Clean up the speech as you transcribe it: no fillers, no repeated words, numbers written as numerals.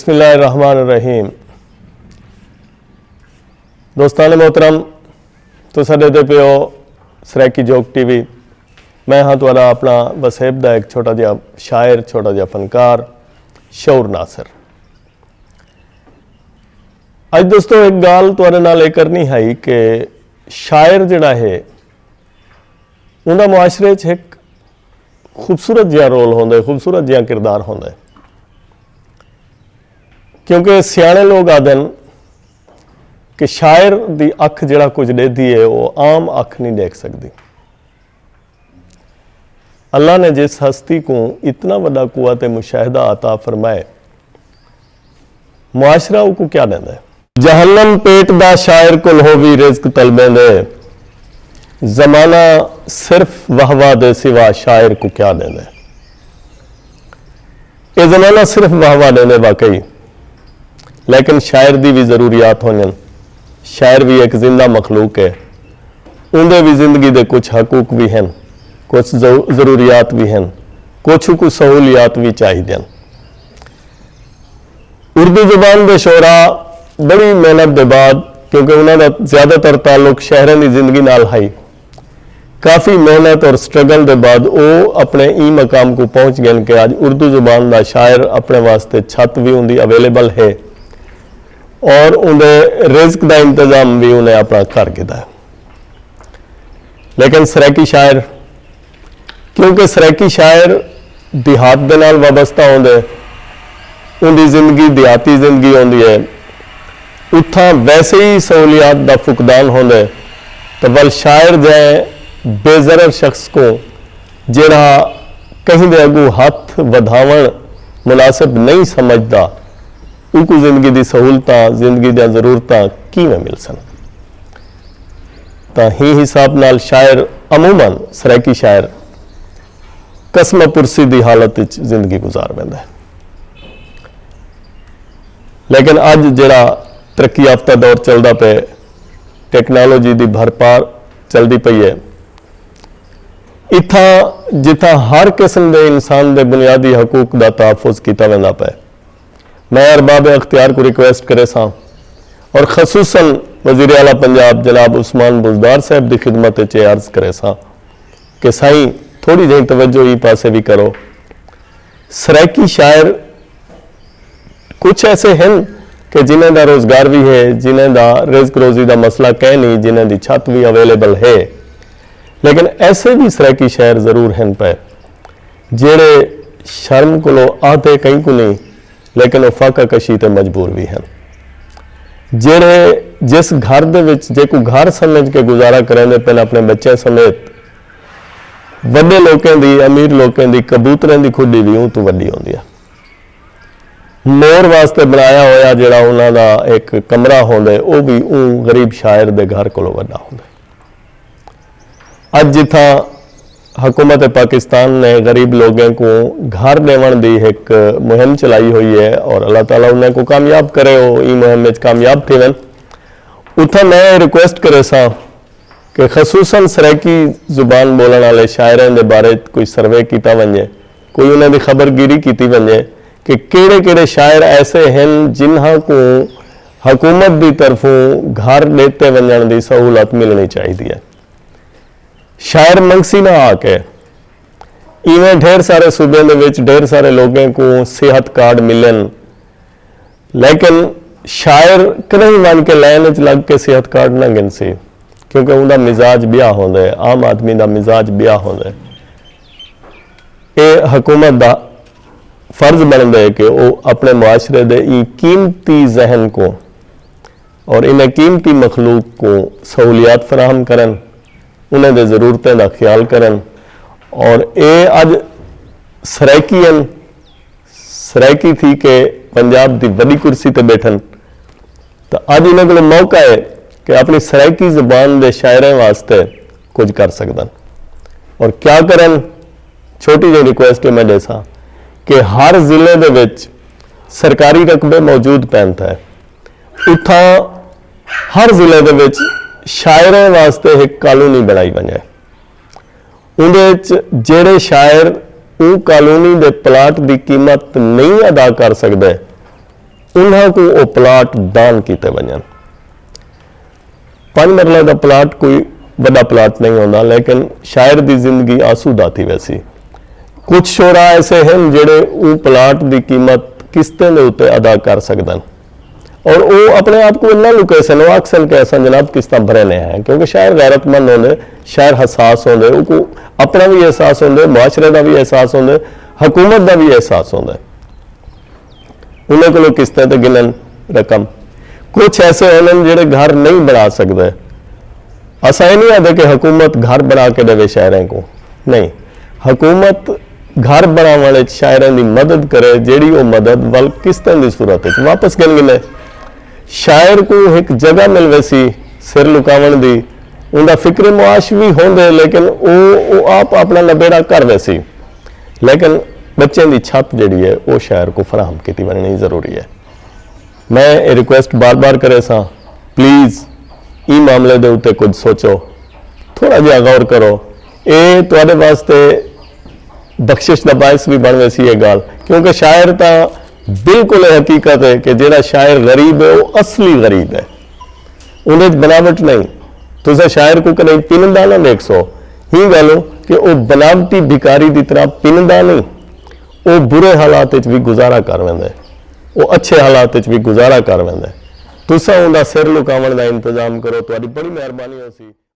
बिस्मिल्लाहिर्रहमानिर्रहीम। दोस्तान मोहतरम, तुसां देखदे पे हो सराइकी जोग टीवी। मैं हाँ तुहाडा अपना वसेब दा एक छोटा जिहा शायर, छोटा जिहा फनकार शऊर नासिर। अज दोस्तों एक गाल तुहाडे नाल ये करनी है कि शायर जिहड़ा है उहदा मुआशरे च एक खूबसूरत जिहा रोल होंदा है, खूबसूरत जिहा किरदार होंदा है। क्योंकि सियाने लोग आदन कि शायर की अख जिहड़ा कुछ देती है वो आम अख नहीं देख सकती। अल्लाह ने जिस हस्ती को इतना बड़ा कुव्वत मुशाहिदा अता फरमाए, मुआशरा को क्या देंदा है। जहन्नम पेट दा शायर कुल हो भी रिज़्क तलबेंदे, जमाना सिर्फ वाहवा दे सिवा शायर को क्या देंदा है। ये जमाना सिर्फ वाहवा देंदे वाकई, लेकिन शायर की भी ज़रूरियात होने। शायर भी एक जिंदा मखलूक है, उनके भी जिंदगी के कुछ हकूक भी हैं, कुछ ज़रूरियात भी हैं, कुछ सहूलियात भी चाहिए। उर्दू जुबान के शोरा बड़ी मेहनत के बाद, क्योंकि उन्होंने ज़्यादातर ताल्लुक शहरों की जिंदगी नाल है, काफ़ी मेहनत और स्ट्रगल के बाद वो अपने ई मकाम को पहुँच गए कि आज उर्दू जुबान का शायर अपने वास्ते छत भी उनकी अवेलेबल है और उन्हें रिज़्क का इंतज़ाम भी उन्हें अपना कर दिया है। लेकिन सराइकी शायर, क्योंकि सराइकी शायर देहात के नाल वाबस्ता होंगे, उनकी जिंदगी देहाती जिंदगी होंदी है, उत्थां वैसे ही सहूलियात का फुकदान होंगे, तो वल शायर जाए बेजरर शख्स को जिहड़ा कहीं दे अगू हथ वधावन मुनासिब नहीं समझता, उनको जिंदगी की सहूलतां, जिंदगी दी ज़रूरतां किवें मिल सन। तो ही हिसाब नाल शायर अमूमन सराइकी शायर कसम पुरसी की हालत जिंदगी गुजार रहा है। लेकिन अज जिहड़ा तरक्की याफ्ता दौर चलता पे, टैक्नोलॉजी की भरपार चलती पई है, इत्थां जिथा हर किस्म के इंसान के बुनियादी हकूक का तहफ़ुज़ किया वेंदा पे, मैं अरबाब अख्तियार को रिक्वेस्ट करे सा और खसूसन वज़ीर आला पंजाब जनाब उस्मान बुज़दार साहब की खिदमत अर्ज करे सा कि साईं थोड़ी जी तवज्जो ई पासे भी करो। सराइकी शायर कुछ ऐसे हैं कि जिन्हें का रोज़गार भी है, जिन्हें का रिज़्क रोज़ी का मसला कह नहीं, जिन्हें की छत भी अवेलेबल है, लेकिन ऐसे भी सराइकी शायर जरूर हैं पे जेड़े शर्म को आते कहीं को नहीं, लेकिन वो फाका कशी ते मजबूर भी हैं। जेड़े जिस घर दे विच जे को घर समझ के गुजारा करेंदे पे अपने बच्चे समेत, वड्डे लोगों की, अमीर लोगों की, कबूतरों की खुडी भी ऊँ तो वड्डी होंदी है। मोर वास्ते बनाया होया जिहड़ा उन्हां दा एक कमरा होंदे, वो भी ऊँ गरीब शायर दे घर कोलों वड्डा होंदा। अज जिथा हुकूमत पाकिस्तान ने गरीब लोगों को घर देवन की एक मुहिम चलाई हुई है और अल्लाह ताला उन्हें को कामयाब करे, वो ई मुहिम में कामयाब थे वन। उतना मैं रिक्वेस्ट करे सा कि खसूसन सराइकी जुबान बोलने वाले शायरों के बारे कोई सर्वे किया वजे, कोई उन्होंने खबरगिरी की वजे कि केड़े शायर ऐसे हैं जिन्हों को हुकूमत की तरफों घर देते वजन की सहूलत मिलनी चाहिए। शायर मंगसी ना आके इवें ढेर सारे सूबे के ढेर सारे लोगों को सेहत कार्ड मिलन, लेकिन शायर कहीं बन के लाइन च लग के सेहत कार्ड ना गिन सी, क्योंकि उनका मिजाज ब्याह होंदा है, आम आदमी का मिजाज ब्याह होंदा है। ये हुकूमत का फर्ज बनता है कि वो अपने मुआशरे के कीमती जहन को और इन्हें कीमती मखलूक को सहूलियात फराहम करन, उन्हें दे ज़रूरतें का ख्याल करन। और ये अज सराइकी थी कि पंजाब की बड़ी कुर्सी पर बैठन, तो अज इन्होंने को मौका है कि अपनी सराइकी जुबान के शायरों वास्ते कुछ कर सकन। और क्या करन, छोटी जी रिक्वेस्ट मैं देसा कि हर जिले दे विच सरकारी रकबे मौजूद पैंत है, उथा हर जिले दे विच शायरों वास्ते एक कॉलोनी बनाई वजे, उन्हें जेड़े शायर उन कॉलोनी के प्लाट की कीमत नहीं अदा कर सकते, उन्हां को वो प्लाट दान किते वञनि। 5 मरले का प्लाट कोई बड़ा प्लाट नहीं होता, लेकिन शायर की जिंदगी आसूदा थी वैसी। कुछ शोरा ऐसे हैं जेड़े वो प्लाट की कीमत किस्तें के उत्ते अदा कर सकते, और वो अपने आप को इन्ना लुके सन, वो आखसन के असन जनाब किस्तां भरने हैं, क्योंकि शायर गैरतमंद होंगे, शायर हसास होंगे, उनको अपना भी एहसास होंगे, मुआशरे का भी एहसास होंगे, हुकूमत का भी एहसास होंगे। उन्हें को किस्तें ते गिनन रकम। कुछ ऐसे होने जेड़े घर नहीं बना सकते। असा नहीं आते कि हुकूमत घर बना के देवे शायरों को, नहीं, हुकूमत घर बनाने वाले शायरों की मदद करे, जेड़ी वो मदद वल किस्तें की सूरत वापस गिन गिने। शायर को एक जगह मिल वैसी सिर लुकावन की, उनका फिक्र मुआश भी होंगे, लेकिन वो आप अपना नबेड़ा कर वैसी, लेकिन बच्चों की छत जी है वो शायर को फराहम की बननी जरूरी है। मैं ये रिक्वेस्ट बार बार करे सा, प्लीज़ ई मामले के उत्ते कुछ सोचो, थोड़ा जहा गौर करो। ये तुहाडे वास्ते बख्शिश का बायस भी बन वैसी है गाल, क्योंकि शायर तो बिल्कुल हकीकत है कि जेड़ा शायर गरीब है वो असली गरीब है, उन्हें बनावट नहीं। तुझे शायर को कहीं पिनदा ना देख सो, ही गल कि वो बनावटी भिकारी की तरह पिनदा नहीं, वो बुरे हालात भी गुजारा कर वेंदे, वो अच्छे हालात भी गुजारा कर वेंदे। तुसा उनका सिर लुकावन का इंतजाम करो, तुहाडी बड़ी मेहरबानी होसी।